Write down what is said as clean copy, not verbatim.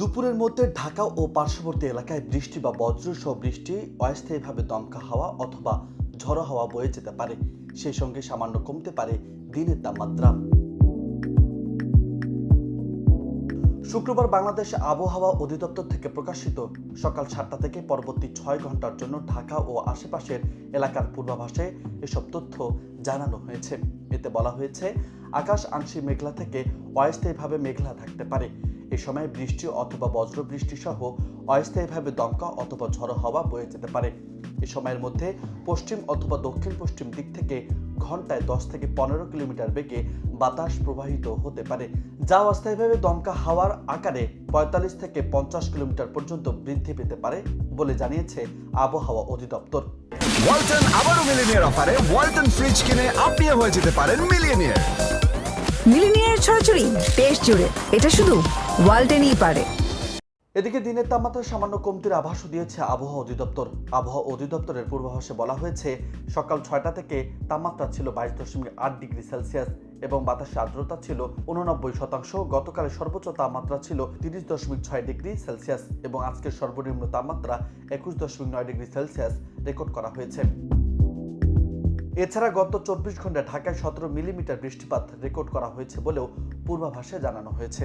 দুপুরের মধ্যে ঢাকা ও পার্শ্ববর্তী এলাকায় বৃষ্টি বা বজ্রসহ বৃষ্টি, অস্থায়ীভাবে দমকা হাওয়া অথবা ঝড়ো হাওয়া বয়ে যেতে পারে। সেই সঙ্গে সামান্য কমতে পারে দিনের তাপমাত্রা। শুক্রবার বাংলাদেশ আবহাওয়া অধিদপ্তর থেকে প্রকাশিত সকাল 7টা থেকে পরবর্তী 6 ঘন্টার জন্য ঢাকা ও আশেপাশের এলাকার পূর্বাভাসে এসব তথ্য জানানো হয়েছে। এতে বলা হয়েছে, আকাশ আংশিক মেঘলা থেকে অস্থায়ীভাবে মেঘলা থাকতে পারে। এ সময় বৃষ্টি অথবা বজ্রবৃষ্টি সহ অস্থায়ীভাবে দমকা অথবা ঝড়ো হাওয়া বয়ে যেতে পারে। এ সময়ের মধ্যে পশ্চিম অথবা দক্ষিণ পশ্চিম দিক থেকে ঘন্টায় 10 থেকে 15 কিলোমিটার বেগে বাতাস প্রবাহিত হতে পারে, যা অস্থায়ীভাবে দমকা হাওয়ার আকারে 45 থেকে 50 কিলোমিটার পর্যন্ত বৃদ্ধি পেতে পারে বলে জানিয়েছে আবহাওয়া অধিদপ্তর। ওয়ালটন আবারও মিলিনিয়ার অফারে ওয়ালটন ফ্রিজ কিনে আপনিও হয়ে যেতে পারেন মিলিয়নিয়ার। মিলিনিয়ার ছড়াছড়ি দেশ জুড়ে, এটা শুধু ওয়ালটেনই পারে। এদিকে দিনের তাপমাত্রা সামান্য কমতির আভাসও দিয়েছে আবহাওয়া অধিদপ্তর। আবহাওয়া অধিদপ্তরের পূর্বাভাসে বলা হয়েছে, সকাল 6টা থেকে তাপমাত্রা ছিল 22.8 ডিগ্রি সেলসিয়াস এবং বাতাসে আর্দ্রতা ছিল 89%। গতকালের সর্বোচ্চ তাপমাত্রা ছিল 30.6 ডিগ্রি সেলসিয়াস এবং আজকের সর্বনিম্ন তাপমাত্রা 21.9 ডিগ্রি সেলসিয়াস রেকর্ড করা হয়েছে। এছাড়া গত 24 ঘন্টায় ঢাকায় 17 মিলিমিটার বৃষ্টিপাত রেকর্ড করা হয়েছে বলেও পূর্বাভাসে জানানো হয়েছে।